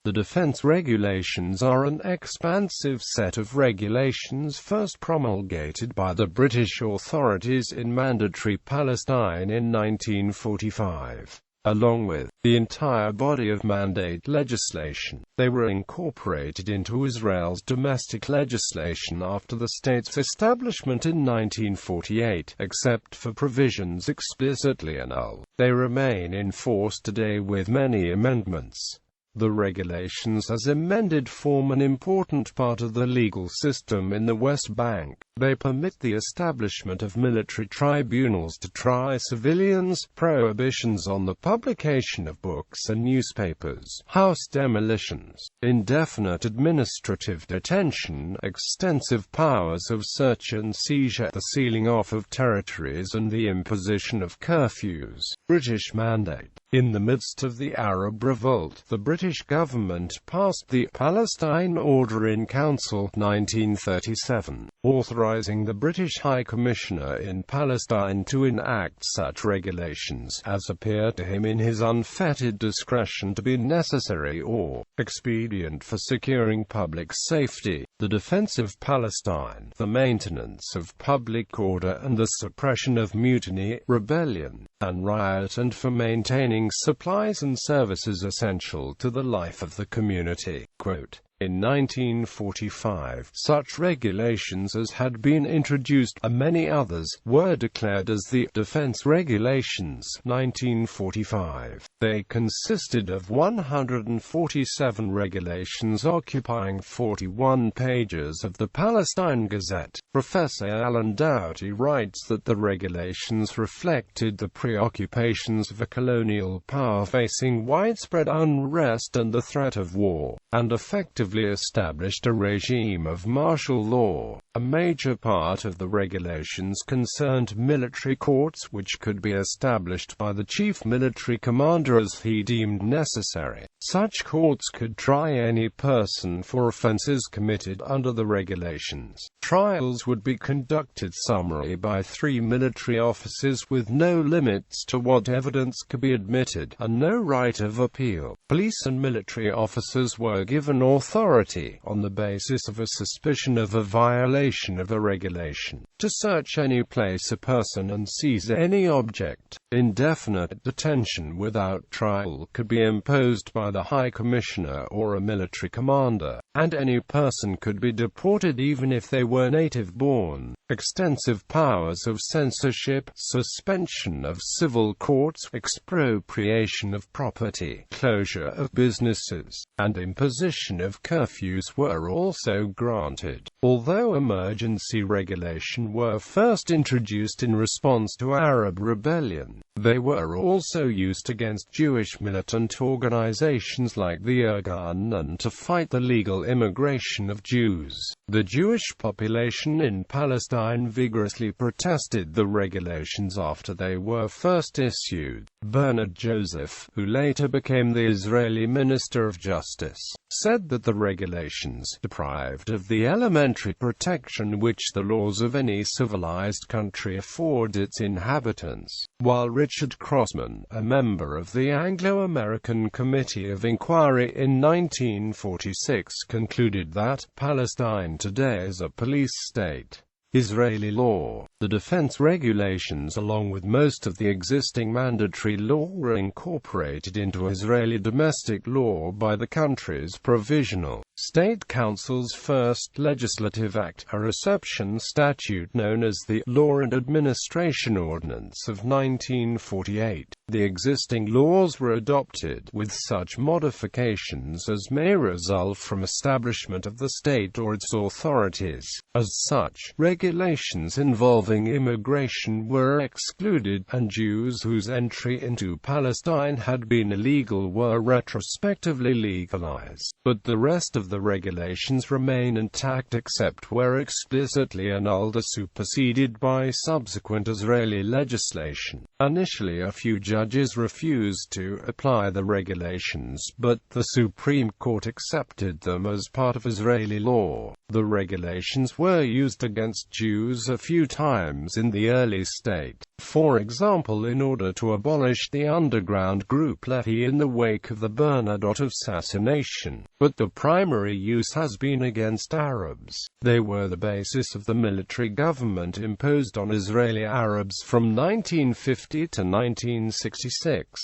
The defense regulations are an expansive set of regulations first promulgated by the British authorities in Mandatory Palestine in 1945. Along with the entire body of mandate legislation, they were incorporated into Israel's domestic legislation after the state's establishment in 1948, except for provisions explicitly annulled. They remain in force today with many amendments. The regulations as amended form an important part of the legal system in the West Bank. They permit the establishment of military tribunals to try civilians, prohibitions on the publication of books and newspapers, house demolitions, indefinite administrative detention, extensive powers of search and seizure, the sealing off of territories and the imposition of curfews. British mandate. In the midst of the Arab Revolt, the British government passed the Palestine Order in Council 1937, authorizing the British High Commissioner in Palestine to enact such regulations as appear to him in his unfettered discretion to be necessary or expedient for securing public safety, the defense of Palestine, the maintenance of public order and the suppression of mutiny, rebellion, and riot, and for maintaining supplies and services essential to the life of the community. Quote, in 1945, such regulations as had been introduced, and many others, were declared as the Defense Regulations 1945. They consisted of 147 regulations occupying 41 pages of the Palestine Gazette. Professor Alan Doughty writes that the regulations reflected the preoccupations of a colonial power facing widespread unrest and the threat of war, and effectively established a regime of martial law. A major part of the regulations concerned military courts which could be established by the chief military commander as he deemed necessary. Such courts could try any person for offenses committed under the regulations. Trials would be conducted summarily by 3 military officers with no limits to what evidence could be admitted, and no right of appeal. Police and military officers were given authority, on the basis of a suspicion of a violation of a regulation, to search any place, a person, and seize any object. Indefinite detention without trial could be imposed by the High Commissioner or a military commander, and any person could be deported even if they were native-born. Extensive powers of censorship, suspension of civil courts, expropriation of property, closure of businesses, and imposition of curfews were also granted. Although emergency regulation were first introduced in response to Arab rebellion, they were also used against Jewish militant organizations like the Irgun and to fight the legal immigration of Jews. The Jewish population in Palestine vigorously protested the regulations after they were first issued. Bernard Joseph, who later became the Israeli Minister of Justice, said that the regulations deprived of the elementary protection which the laws of any civilized country afford its inhabitants, while Richard Crossman, a member of the Anglo-American Committee of Inquiry in 1946, concluded that Palestine today is a police state. Israeli law. The defense regulations, along with most of the existing mandatory law, were incorporated into Israeli domestic law by the country's provisional State Council's first legislative act, a reception statute known as the Law and Administration Ordinance of 1948. The existing laws were adopted with such modifications as may result from establishment of the state or its authorities. As such, regulations involving immigration were excluded, and Jews whose entry into Palestine had been illegal were retrospectively legalized. But the rest of the regulations remain intact except where explicitly annulled or superseded by subsequent Israeli legislation. Initially, a few judges refused to apply the regulations, but the Supreme Court accepted them as part of Israeli law. The regulations were used against Jews a few times in the early state. For example, in order to abolish the underground group levy in the wake of the Bernadotte assassination. But the primary use has been against Arabs. They were the basis of the military government imposed on Israeli Arabs from 1950 to 1966.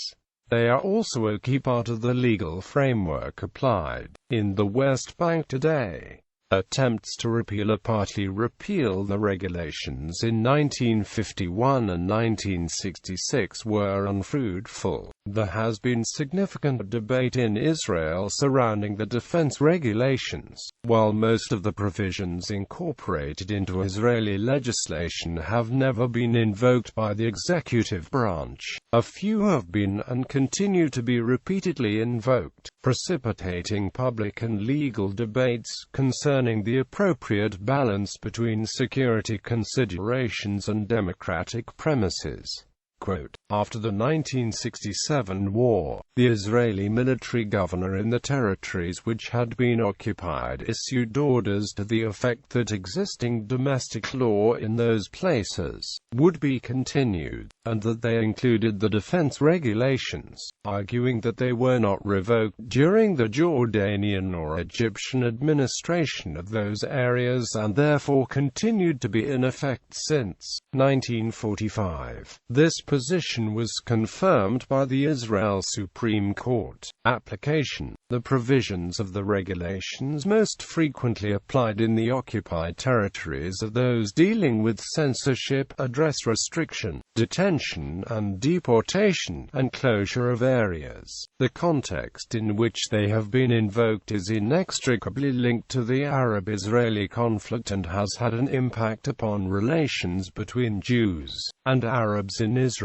They are also a key part of the legal framework applied in the West Bank today. Attempts to repeal or partly repeal the regulations in 1951 and 1966 were unfruitful. There has been significant debate in Israel surrounding the defense regulations. While most of the provisions incorporated into Israeli legislation have never been invoked by the executive branch, a few have been and continue to be repeatedly invoked, precipitating public and legal debates concerning the appropriate balance between security considerations and democratic premises. Quote, after the 1967 war, the Israeli military governor in the territories which had been occupied issued orders to the effect that existing domestic law in those places would be continued, and that they included the defense regulations, arguing that they were not revoked during the Jordanian or Egyptian administration of those areas and therefore continued to be in effect since 1945. This position was confirmed by the Israel Supreme Court. Application. The provisions of the regulations most frequently applied in the occupied territories are those dealing with censorship, address restriction, detention and deportation, and closure of areas. The context in which they have been invoked is inextricably linked to the Arab-Israeli conflict and has had an impact upon relations between Jews and Arabs in Israel.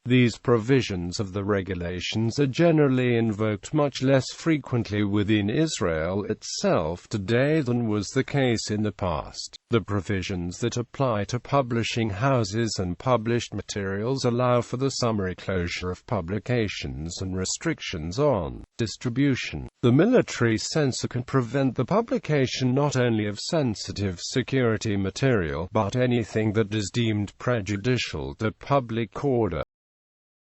These provisions of the regulations are generally invoked much less frequently within Israel itself today than was the case in the past. The provisions that apply to publishing houses and published materials allow for the summary closure of publications and restrictions on distribution. The military censor can prevent the publication not only of sensitive security material, but anything that is deemed prejudicial to public order.